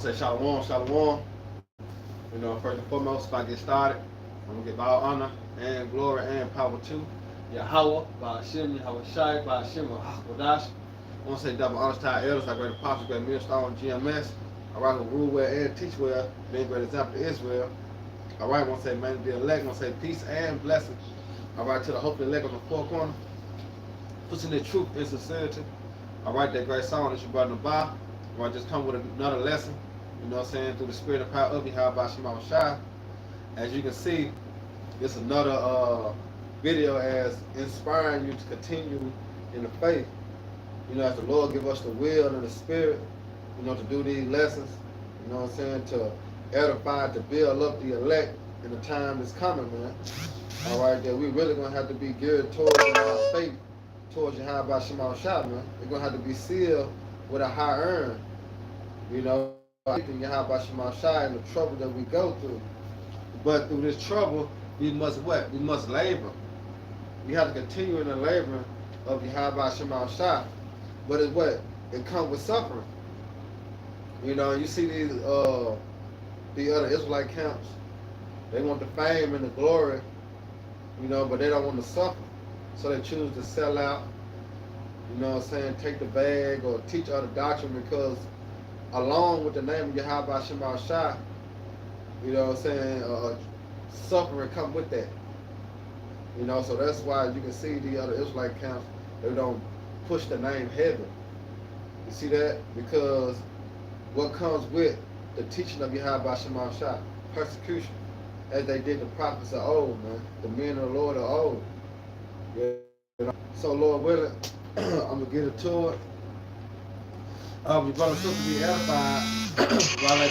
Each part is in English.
Say shalom, shalom. First and foremost, if I get started, I'm gonna give all honor and glory and power to Yahweh, Ba'ashem, Yahweh Shai, Ba'ashem, Hakodash. I want to say double honors to our elders, our great apostles, great minister on GMS. All right, who rule well and teach well, being great example to Israel. All right, I want to say man the elect, I want to say peace and blessings. All right, to the hope of the elect on the four corner, pushing the truth and sincerity. All right, that great song that you brought in the bar. All right, just come with another lesson. Through the spirit and power of Yahweh Shema Shai. As you can see, it's another video as inspiring you to continue in the faith. As the Lord give us the will and the spirit, to do these lessons, to edify, to build up the elect in the time that's coming, man. All right, that we really gonna have to be geared towards our faith, towards Yahweh Shema Shai, man. We're gonna have to be sealed with a high earn, in Yahweh Shema Shai and the trouble that we go through. But through this trouble, we must what? We must labor. We have to continue in the labor of Yahweh Shema Shai. But it's what? It comes with suffering. You see these other Israelite camps, they want the fame and the glory, but they don't want to suffer. So they choose to sell out, take the bag or teach other doctrine because along with the name of Yahweh Shema Shai, suffering come with that. So that's why you can see the other Israelite camps, they don't push the name heaven. You see that? Because what comes with the teaching of Yahweh Shema Shai? Persecution. As they did the prophets of old, man. The men of the Lord of old. So Lord willing, I'm going to get into it. We brother and sister be edified while they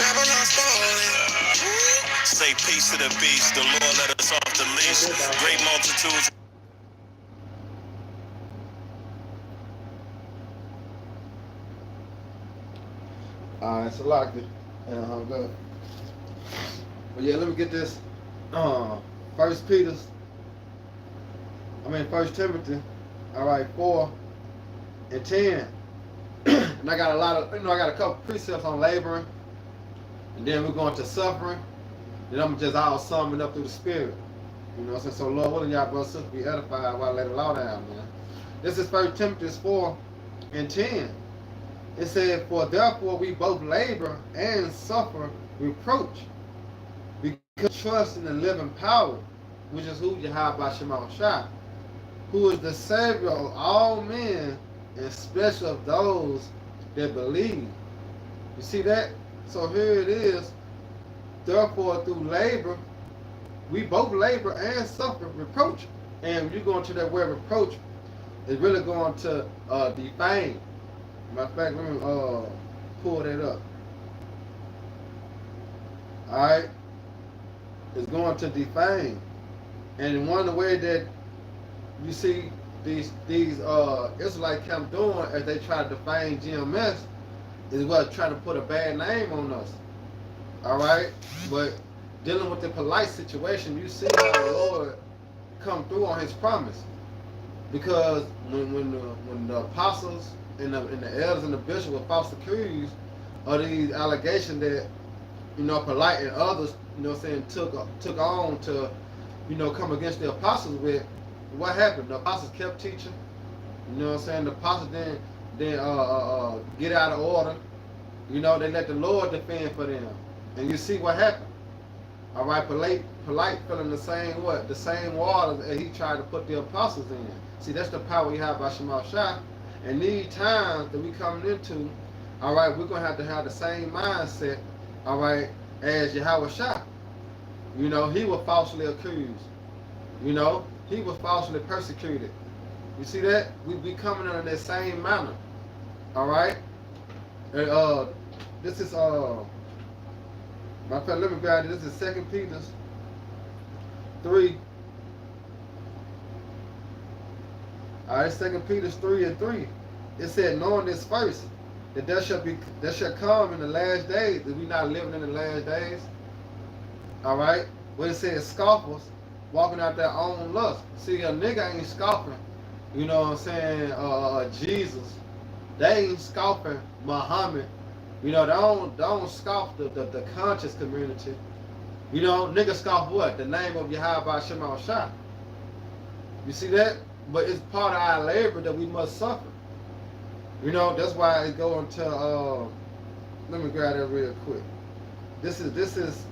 Babylon's falling. Say peace to the beast. The Lord let us off the leash. Great multitudes. It's a lot good. Good. But yeah, let me get this. First Timothy. All right, 4 and 10. And I got I got a couple precepts on laboring. And then we're going to suffering. Then I'm just all summing up through the spirit. So Lord willing, y'all brothers and sisters be edified while I lay the law down, man. This is 1 Timothy 4 and 10. It said, for therefore we both labor and suffer reproach, because trust in the living power, which is who Yahweh Shema Shai, who is the Savior of all men, and especially of those that believe. You see that? So here it is. Therefore, through labor, we both labor and suffer reproach. And when you go into that word reproach, it's really going to defame. Matter of fact, let me pull that up. Alright? It's going to defame. And one of the ways that you see these Israelite camp doing as they try to defame GMS is what trying to put a bad name on us. Alright? But dealing with the polite situation, you see how the Lord come through on his promise. Because when the apostles and the elders and the bishop were false accused of these allegations that, polite and others, took on to, come against the apostles with, what happened? The apostles kept teaching. The apostles didn't get out of order. They let the Lord defend for them. And you see what happened. All right, polite feeling the same water that he tried to put the apostles in. See, that's the power you have by Shema Shai. And these times that we coming into, all right, we're gonna have the same mindset, all right, as Yahweh Shai. He was falsely accused. He was falsely persecuted. You see that? We coming in that same manner. All right? And this is my friend, let me grab it. This is 2 Peter 3. All right, 2 Peter 3 and 3. It said, knowing this first, that there shall come in the last days, that we not living in the last days. All right? But it says scoffers walking out their own lust. See, a nigga ain't scoffing, Jesus They ain't scoffing Muhammad. You know, they don't scoff the conscious community. You know, niggas scoff what? The name of Yahweh Shema Shah. You see that? But it's part of our labor that we must suffer. You know, that's why it go into let me grab that real quick. This is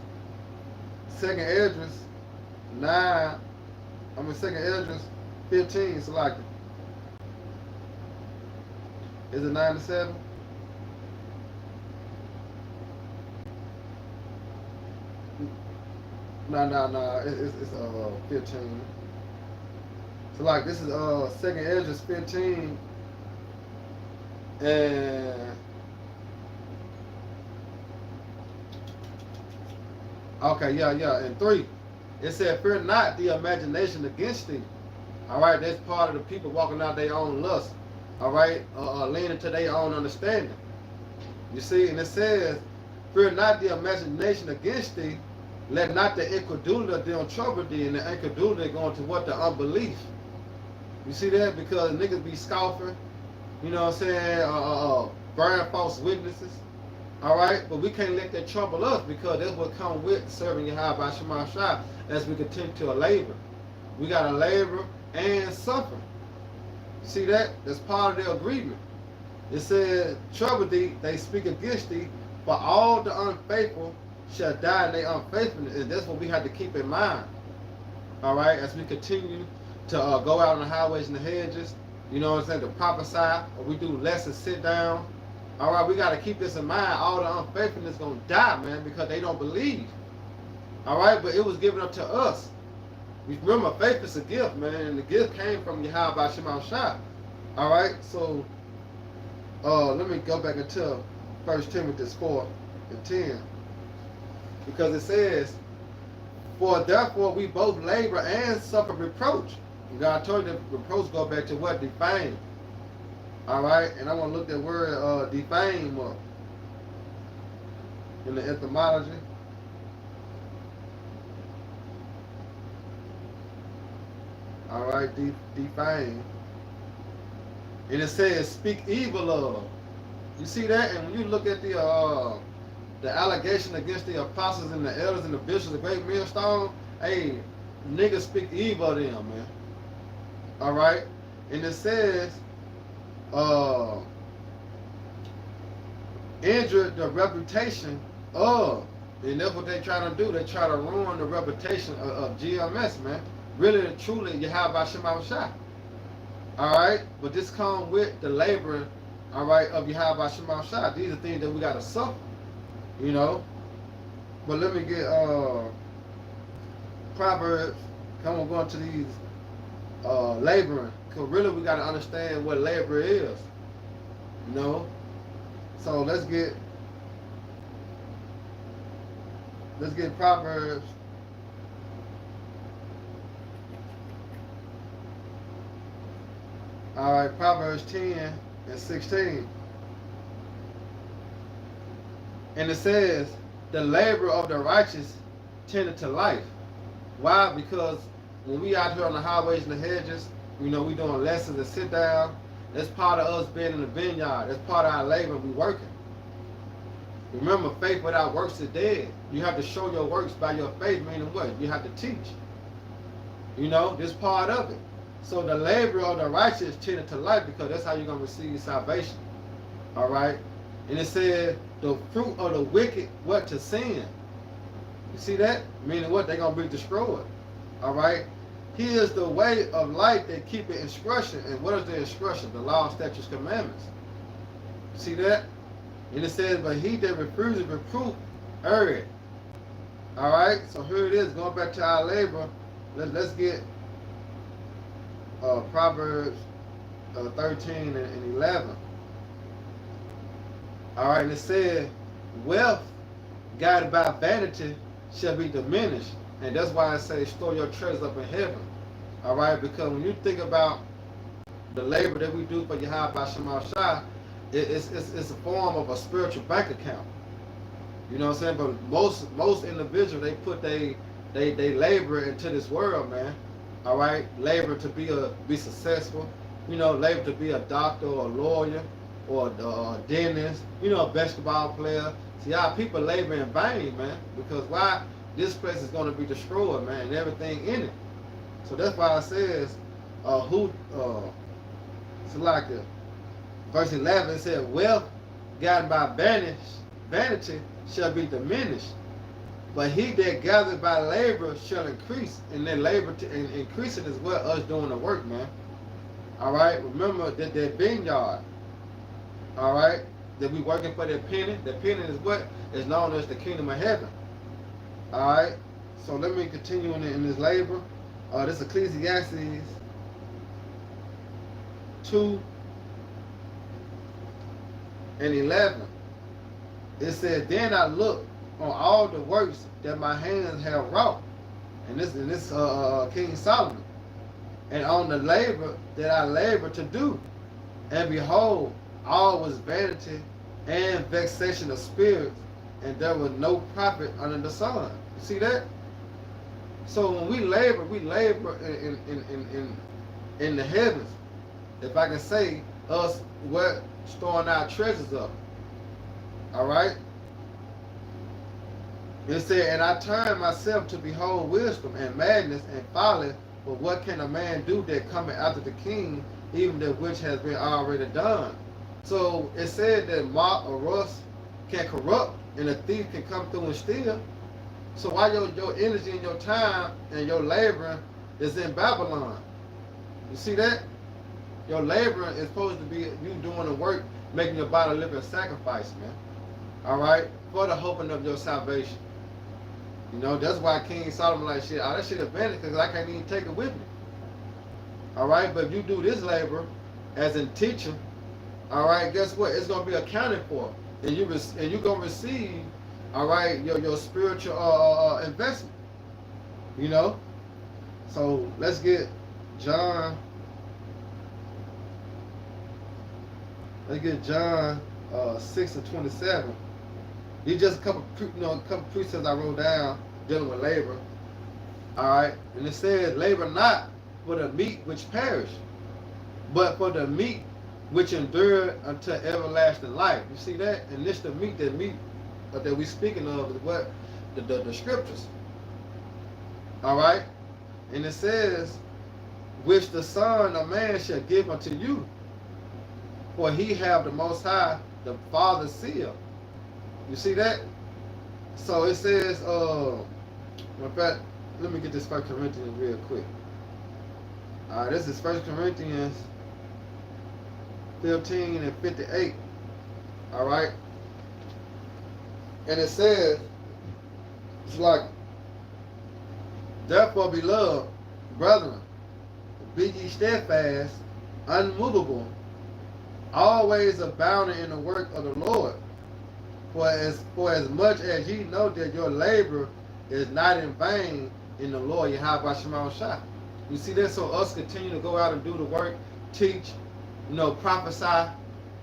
second Esdras 9. Second Esdras 15. So like, is it 9 to 7? No. It's 15. So like this is second Esdras 15 and okay, yeah. And 3. It said, fear not the imagination against thee. Alright, that's part of the people walking out their own lust. Alright, leaning to their own understanding. You see, and it says, fear not the imagination against thee, let not the incredulity of them trouble thee, and the incredulity going to what? The unbelief. You see that? Because niggas be scoffing, you know what I'm saying, bearing false witnesses. Alright, but we can't let that trouble us because that's what comes with serving Yahweh Shema Shah as we continue to labor. We got to labor and suffer. See that? That's part of the agreement. It said, trouble thee, they speak against thee, for all the unfaithful shall die in their unfaithfulness. And that's what we have to keep in mind. Alright, as we continue to go out on the highways and the hedges, you know what I'm saying, to prophesy, or we do lessons, sit down. Alright, we got to keep this in mind. All the unfaithfulness going to die, man, because they don't believe. Alright, but it was given up to us. Remember, faith is a gift, man, and the gift came from Yahweh Shema Shah. Alright, so let me go back into 1 Timothy 4 and 10. Because it says, for therefore we both labor and suffer reproach. And God told you that reproach go back to what? Defame. Alright, and I want to look that word defame up in the etymology. Alright, defame. And it says speak evil of. You see that? And when you look at the allegation against the apostles and the elders and the bishops, the great millstone, hey, niggas speak evil of them, man. Alright? And it says injure the reputation of, and that's what they try to do. They try to ruin the reputation of GMS, man. Really and truly, Yahweh Shema Shah. Alright? But this comes with the labor, alright, of Yahweh Shema Shah. These are things that we got to suffer, you know. But let me get Proverbs. Come on, going to these laboring. Because really we got to understand what labor is, you know. So let's get Proverbs. Alright, Proverbs 10 and 16. And it says, the labor of the righteous tendeth to life. Why? Because when we out here on the highways and the hedges, you know, we doing lessons and sit down. That's part of us being in the vineyard. That's part of our labor. We working. Remember, faith without works is dead. You have to show your works by your faith, meaning what? You have to teach. You know, this part of it. So the labor of the righteous tendeth to life, because that's how you're going to receive salvation. All right? And it said, the fruit of the wicked, what? To sin. You see that? Meaning what? They're going to be destroyed. All right? Here's the way of life that keep it instruction. And what is the instruction? The law, statutes, commandments. See that? And it says, but he that refuses reproof, err. All right? So here it is. Going back to our labor. Let's get Proverbs 13 and 11. All right, and it said, wealth guided by vanity shall be diminished. And that's why I say store your treasures up in heaven. All right, because when you think about the labor that we do for Yahweh Shema Shah, it's a form of a spiritual bank account. You know what I'm saying? But most individuals, they put they labor into this world, man. All right, labor to be successful. You know, labor to be a doctor or a lawyer. or a dentist, you know, a basketball player. See, our people labor in vain, man, because why? This place is going to be destroyed, man, and everything in it. So that's why it says, it's like verse 11 said, wealth gotten by vanity shall be diminished, but he that gathers by labor shall increase, and that labor and increasing is what us doing the work, man. All right, remember that vineyard. All right, that we working for that penny. That penny is what is known as the kingdom of heaven. All right, so let me continue in this labor. This Ecclesiastes 2:11. It said, "Then I looked on all the works that my hands have wrought," and this King Solomon, "and on the labor that I labor to do, and behold, all was vanity and vexation of spirits, and there was no profit under the sun." You see that? So when we labor in the heavens. If I can say, us what storing our treasures up. All right. It said, "And I turned myself to behold wisdom and madness and folly. But what can a man do that cometh after the king, even that which has been already done?" So it said that moth or rust can corrupt, and a thief can come through and steal. So why your energy and your time and your laboring is in Babylon? You see that? Your laboring is supposed to be you doing the work, making your body a living sacrifice, man. All right, for the hoping of your salvation. You know, that's why King Solomon like, shit, that shit is vanity because I can't even take it with me. All right, but if you do this labor as in teaching, all right, guess what? It's gonna be accounted for, and you're gonna receive, all right, your spiritual investment. You know, so let's get John. Let's get John 6:27. These just a couple precepts I wrote down dealing with labor. All right, and it says, "Labor not for the meat which perish, but for the meat which endure unto everlasting life." You see that? And this the meat that we speaking of is what the scriptures. All right, and it says, "Which the Son of Man shall give unto you, for he have the Most High, the Father's seal." You see that? So it says, in fact, let me get this 1 Corinthians real quick. All right, this is 1 Corinthians 15:58. All right, and it says, it's like, "Therefore, beloved brethren, be ye steadfast, unmovable, always abounding in the work of the Lord. For as much as ye know that your labor is not in vain in the Lord Yahweh Shema Shah." You see that? So us continue to go out and do the work, teach, you know, prophesy,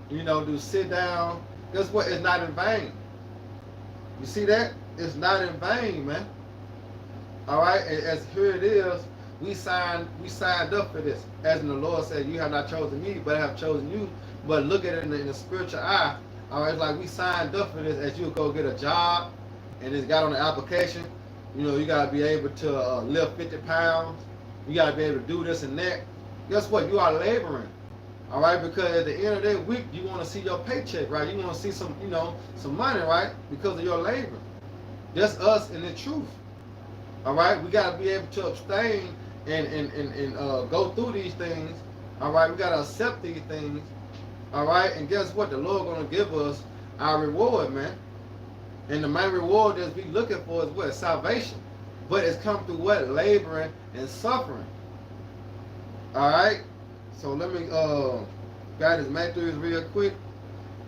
you know, do sit down. Guess what? It's not in vain. You see that? It's not in vain, man. All right. As here it is, we signed up for this. As in the Lord said, "You have not chosen me, but I have chosen you." But look at it in the spiritual eye. All right, it's like we signed up for this. As you go get a job, and it's got on the application, you know, you gotta be able to lift 50 pounds. You gotta be able to do this and that. Guess what? You are laboring. All right, because at the end of the week, you want to see your paycheck, right? You want to see some, you know, some money, right? Because of your labor. That's us in the truth. All right, we gotta be able to abstain and go through these things. All right, we gotta accept these things. All right, and guess what? The Lord gonna give us our reward, man. And the main reward that we looking for is what? Salvation. But it's come through what? Laboring and suffering. All right. So let me got his Matthews real quick,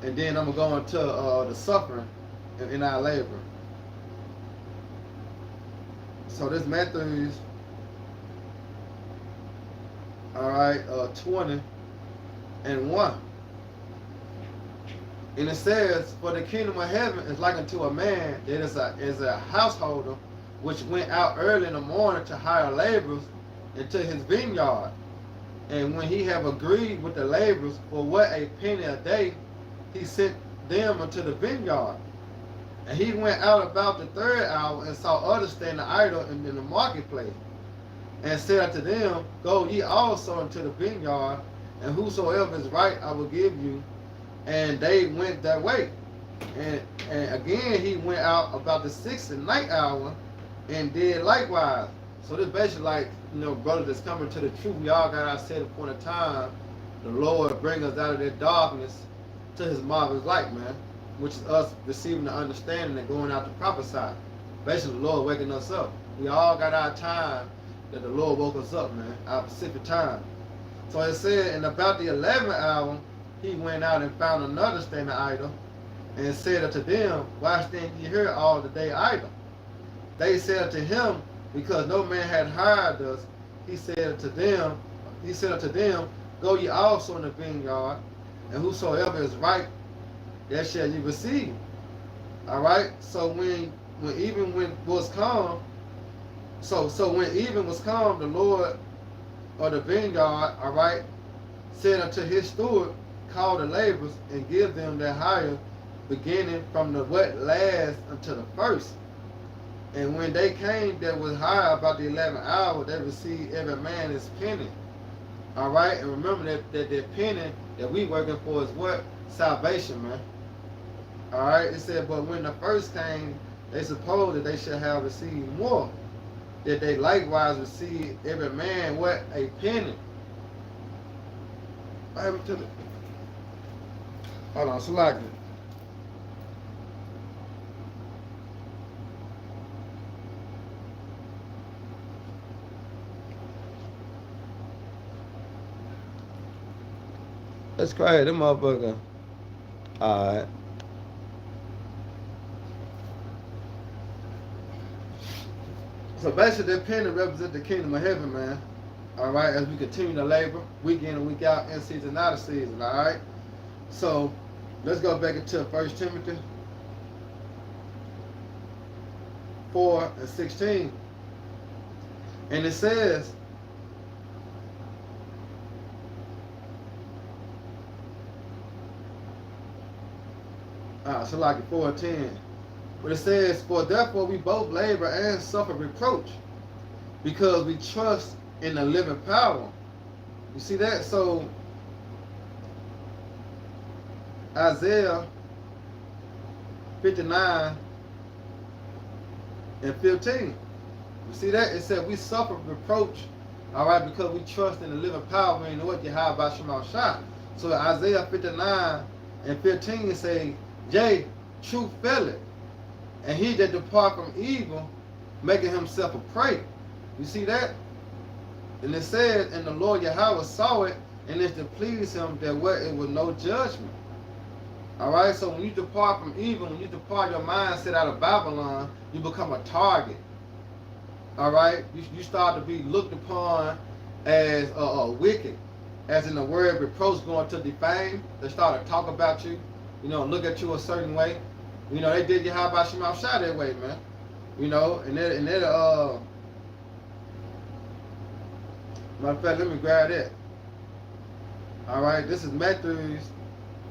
and then I'm gonna go into the suffering in our labor. So this Matthews, all right, 20:1. And it says, "For the kingdom of heaven is like unto a man that is a householder, which went out early in the morning to hire laborers into his vineyard. And when he have agreed with the laborers for what a penny a day, he sent them unto the vineyard. And he went out about the third hour and saw others standing idle in the marketplace, and said unto them, Go ye also into the vineyard, and whosoever is right I will give you. And they went that way. And again he went out about the sixth and ninth hour and did likewise. So this basically like, brothers that's coming to the truth, we all got our set point of time. The Lord bring us out of that darkness to his marvelous light, man. Which is us receiving the understanding and going out to prophesy. Basically the Lord waking us up. We all got our time that the Lord woke us up, man. Our specific time. So it said, and about the 11th hour, he went out and found another standing idle, and said unto them, Why stand ye here all the day idle? They said unto him, Because no man had hired us. He said unto them, Go ye also in the vineyard, and whosoever is right, that shall ye receive. All right. So when even was come, when even was come, the Lord of the vineyard, all right, said unto his steward, Call the laborers and give them their hire, beginning from the last until the first. And when they came that was hire about the 11th hour, they received every man his penny. All right, and remember that penny that we working for is what? Salvation, man. All right, it said, but when the first came, they supposed that they should have received more, that they likewise received every man what? A penny. What happened to the... Hold on, select it. That's crazy, them motherfucker. Alright. So basically that penny represents the kingdom of heaven, man. Alright, as we continue to labor, week in and week out, in season, out of season, alright? So let's go back into 1 Timothy 4:16. And it says, so like 4:10. But it says, For therefore we both labor and suffer reproach, because we trust in the living power. You see that? So Isaiah 59:15. You see that? It said we suffer reproach, all right, because we trust in the living power. We know what Yahweh Shema Shah. So Isaiah 59:15 say, Yea, truth faileth, and he that depart from evil, making himself a prey. You see that? And it says, and the Lord Yahweh saw it, and it to please him that where it was no judgment. All right, so when you depart from evil, when you depart your mindset out of Babylon, you become a target. All right, you start to be looked upon as wicked, as in the word reproach going to defame. They start to talk about you, look at you a certain way. They did Yahweh Shema Shah that way, man. And matter of fact, let me grab that. All right, this is Matthew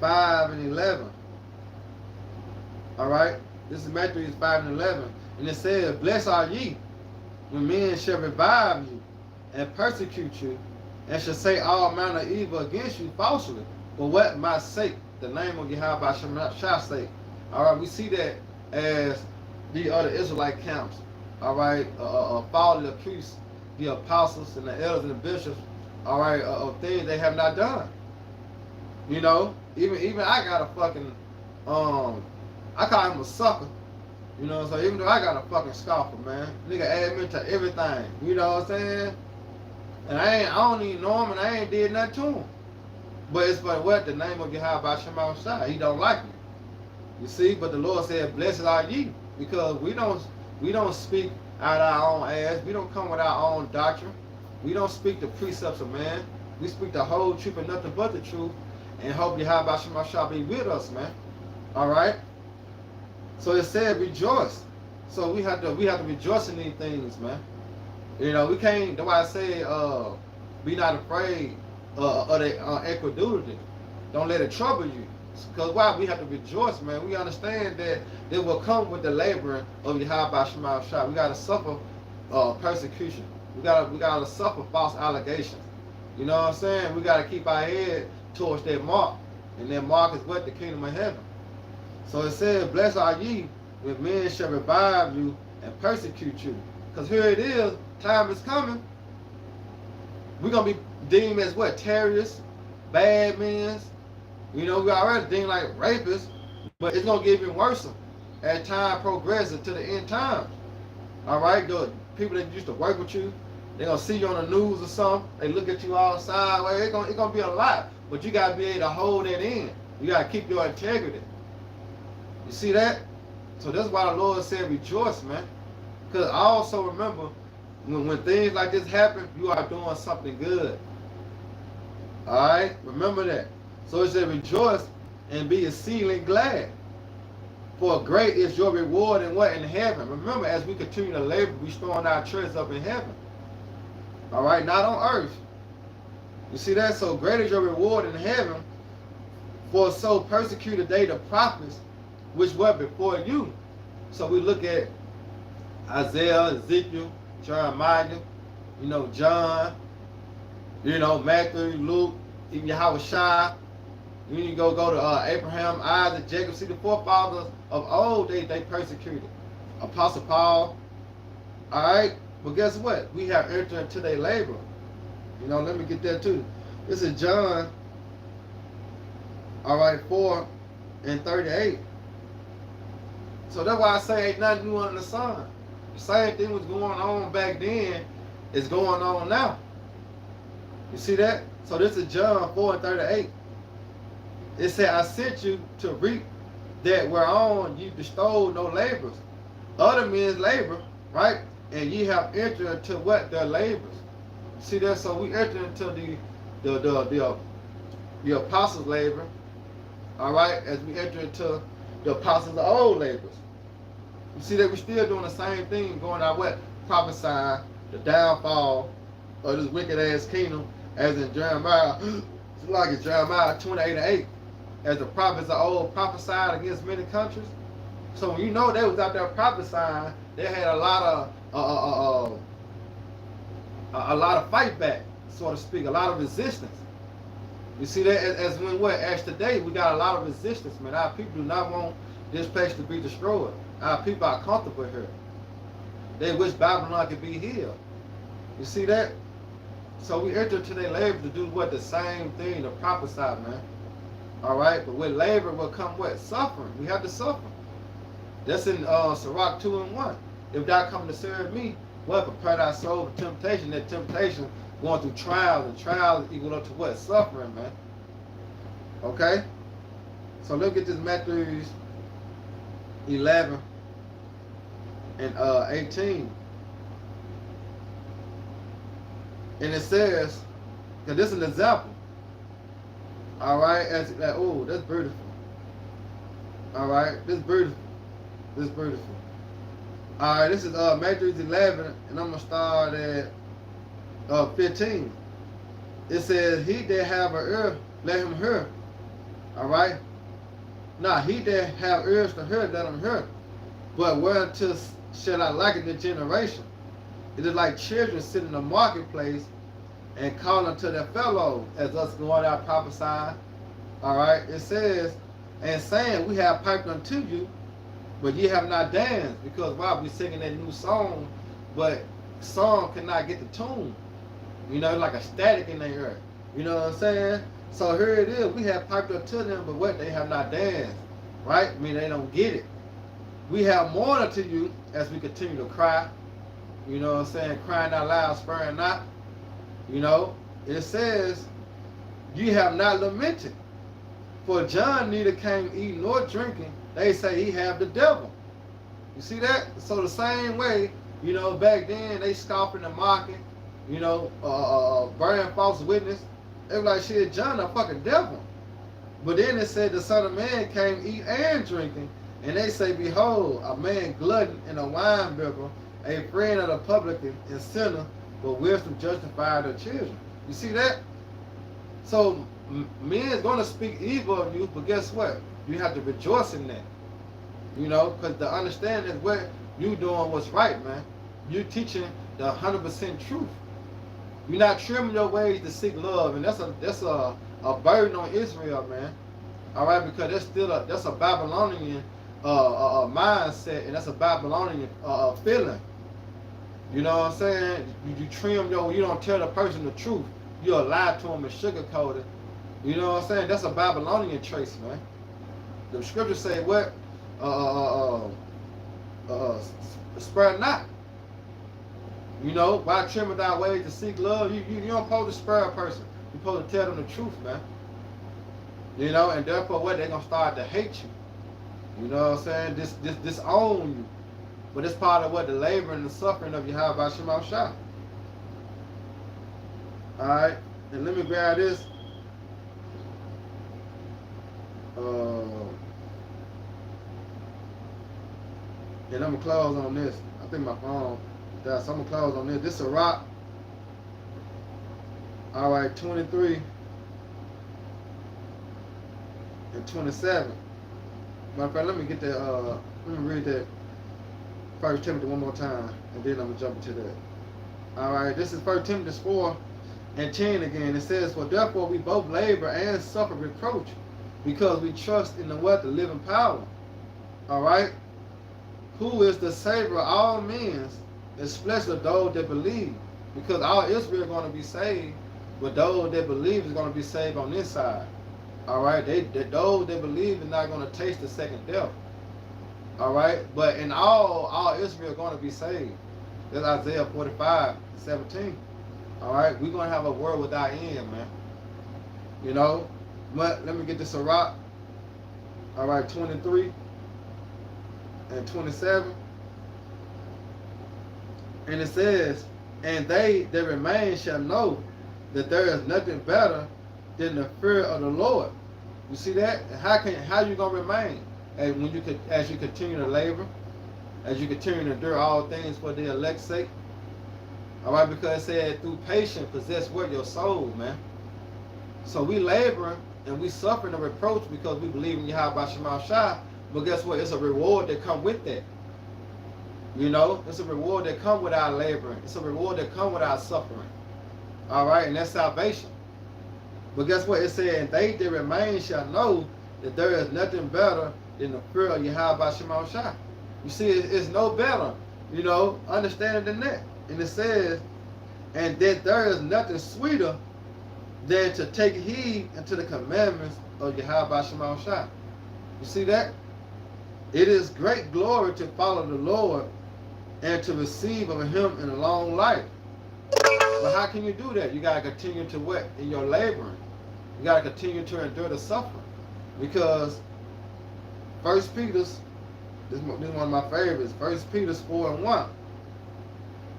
5:11. All right, this is Matthew 5:11, and it says, Blessed are ye when men shall revive you and persecute you, and shall say all manner of evil against you falsely, for what my sake, the name of Yahweh Shah sake. All right, we see that as the other Israelite camps. All right, following the priests, the apostles, and the elders and the bishops. All right, of things they have not done. Even I got a fucking I call him a sucker. So even though I got a fucking scoffer, man, nigga add me to everything. You know what I'm saying? And I don't even know him, and I ain't did nothing to him. But it's for what? The name of Yahweh Shema Shah. He don't like me. You see, but the Lord said, Blessed are ye, because we don't speak out our own ass. We don't come with our own doctrine. We don't speak the precepts of man. We speak the whole truth and nothing but the truth, and hope Yahweh Shema Shah be with us, man. All right. So it said rejoice. So we have to rejoice in these things, man. We can't. That's why I say, be not afraid of their incredulity. Don't let it trouble you. Because why? We have to rejoice, man. We understand that it will come with the laboring of Yahweh Shema Shah. We got to suffer persecution. We gotta suffer false allegations. You know what I'm saying? We got to keep our head towards that mark. And that mark is what? The kingdom of heaven. So it says, blessed are ye when men shall revive you and persecute you. Because here it is, time is coming. We're going to be deemed as what? Terrorists, bad men. You know, we already deemed like rapists, but it's going to get even worse as time progresses to the end times. All right? The people that used to work with you, they're going to see you on the news or something. They look at you all sideways. It's going to be a lot, but you got to be able to hold that in. You got to keep your integrity. You see that? So that's why the Lord said rejoice, man. Because I also remember when things like this happen, you are doing something good. Alright? Remember that. So it said rejoice and be exceedingly glad. For great is your reward in what? In heaven. Remember, as we continue to labor, we storing our treasures up in heaven. Alright? Not on earth. You see that? So great is your reward in heaven. For so persecuted they the prophets which were before you. So we look at Isaiah, Ezekiel, Jeremiah, you know, John, you know, Matthew, Luke, even Yahweh Shai. You need to go to Abraham, Isaac, Jacob. See the forefathers of old, they persecuted. Apostle Paul. Alright? But guess what? We have entered into their labor. You know, let me get that too. This is John, alright, 4:38. So that's why I say ain't nothing new under the sun. The same thing was going on back then is going on now. You see that? So this is John 4:38. It said, I sent you to reap that whereon you bestowed no labors. Other men's labor, right? And ye have entered into what? Their labors. See that? So we entered into the apostles' labor. Alright? As we enter into the apostles of old labors. You see that we're still doing the same thing, going out what? Prophesying the downfall of this wicked ass kingdom, as in Jeremiah, it's like it's Jeremiah 28:8, as the prophets of old prophesied against many countries. So when you know they was out there prophesying, they had a lot of fight back, so to speak, a lot of resistance. You see that as when what? As today, we got a lot of resistance, man. Our people do not want this place to be destroyed. Our people are comfortable here. They wish Babylon could be healed. You see that? So we enter into their labor to do what? The same thing, to prophesy, man. Alright? But with labor will come what? Suffering. We have to suffer. That's in Sirach 2:1. If thou come to serve me, what? Prepare thy soul for temptation. That temptation going through trials, and trials equal up to what? Suffering, man. Okay? So look at this Matthew 11 and 18. And it says, because this is an example. Alright, oh, that's beautiful. Alright, this is beautiful. This is beautiful. Alright, this is Matthew 11, and I'm going to start at 15. It says, he that have an ear, let him hear. Alright? Now, he that have ears to hear, let him hear. But whereunto shall I liken the generation? It is like children sitting in the marketplace and calling to their fellows, as us going out prophesying. Alright? It says, and saying, we have piped unto you, but ye have not danced. Because why? We singing that new song, but song cannot get the tune. You know, like a static in their ear. You know what I'm saying? So here it is. We have piped up to them, but what? They have not danced. Right? I mean, they don't get it. We have mourned to you as we continue to cry. You know what I'm saying? Crying out loud, sparing not. You know, it says, you have not lamented. For John neither came eating nor drinking. They say he have the devil. You see that? So the same way, you know, back then they scoffing and mocking, you know, bearing false witness. They were like, shit, John a fucking devil. But then it said the Son of Man came eat and drinking. And they say, behold, a man glutton and a winebibber, a friend of the publican and sinner, but wisdom justified the children. You see that? So men is gonna speak evil of you, but guess what? You have to rejoice in that. You know, because the understanding is what you doing what's right, man. You teaching the 100% truth. You're not trimming your ways to seek love, and that's a burden on Israel, man. All right, because that's a Babylonian mindset, and that's a Babylonian feeling. You know what I'm saying? You trim you don't tell the person the truth. You lie to them and sugarcoat it. You know what I'm saying? That's a Babylonian trace, man. The scriptures say what? Spare not. You know, by trimming thy ways to seek love, you don't supposed to spare a person. You're supposed to tell them the truth, man. You know, and therefore what? They're gonna start to hate you. You know what I'm saying? Disown you. But it's part of what the labor and the suffering of Yahweh Shema Shah. Alright, and let me grab this. And I'm gonna close on this. I think my phone died, so I'm gonna close on this. This is a rock. Alright, 23 and 27. Matter of fact, let me get that let me read that 1 Timothy one more time, and then I'm gonna jump into that. Alright, this is 1 Timothy 4 and 10 again. It says, for therefore we both labor and suffer reproach, because we trust in the what? The living power. Alright? Who is the Savior of all men, especially those that believe. Because all Israel is going to be saved, but those that believe is going to be saved on this side. Alright? Those that believe are not going to taste the second death. Alright? But in all Israel is going to be saved. That's Isaiah 45:17. Alright? We're going to have a world without end, man. You know? But let me get this a rock. Alright, 23 and 27. And it says, and they that remain shall know that there is nothing better than the fear of the Lord. You see that? How you gonna remain? And as you continue to labor, as you continue to endure all things for the elect's sake. Alright, because it said through patience possess what? Your soul, man. So we laboring and we suffering the reproach because we believe in Yahweh Shema Shah. But guess what? It's a reward that come with that. You know, it's a reward that come with our laboring. It's a reward that come with our suffering. All right, and that's salvation. But guess what? It said, and they that remain shall know that there is nothing better than the fear of Yahweh Shema Shah. You see, it's no better, you know, understanding than that. And it says, and that there is nothing sweeter than to take heed unto the commandments of Yahweh Shema Shah. You see that? It is great glory to follow the Lord and to receive of him in a long life. But how can you do that? You got to continue to what? In your laboring. You got to continue to endure the suffering. Because 1 Peter, this is one of my favorites, 1 Peter 4 and 1.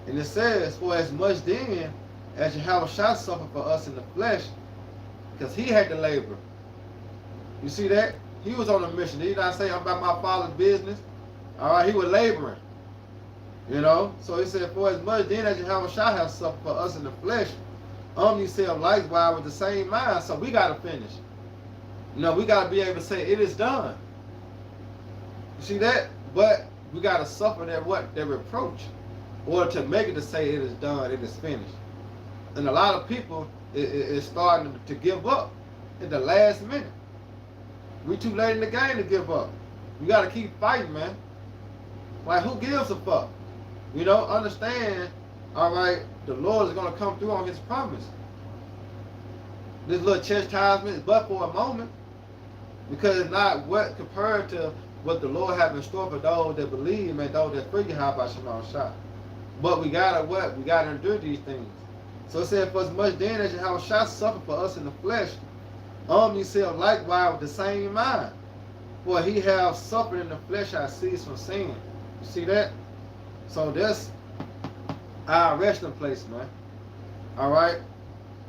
And it says, for as much then as Yahweh shall suffer for us in the flesh, because he had to labor. You see that? He was on a mission. Did he not say, I'm about my father's business? All right, he was laboring. You know? So he said, for as much then as Yahweh shall have suffered for us in the flesh, yourself likewise with the same mind. So we got to finish. You know, we got to be able to say, it is done. You see that? But we got to suffer that what? That reproach. Or to make it to say it is done, it is finished. And a lot of people is starting to give up in the last minute. We too late in the game to give up. We got to keep fighting, man. Like, who gives a fuck? You know, understand, all right, the Lord is going to come through on his promise. This little chastisement is but for a moment. Because it's not what compared to what the Lord has in store for those that believe and those that fear Yahweh Shema Shah. But we got to what? We got to endure these things. So it said, for as much then as Yahweh shall suffer for us in the flesh, yourself likewise with the same mind. For he have suffered in the flesh, I cease from sin. You see that? So that's our resting place, man. Alright?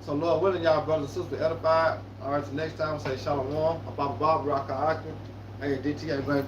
So Lord willing, y'all brothers and sisters edified. Alright, so next time, say Shalom. Abba Bob Raka Akim. Hey, DTA, baby.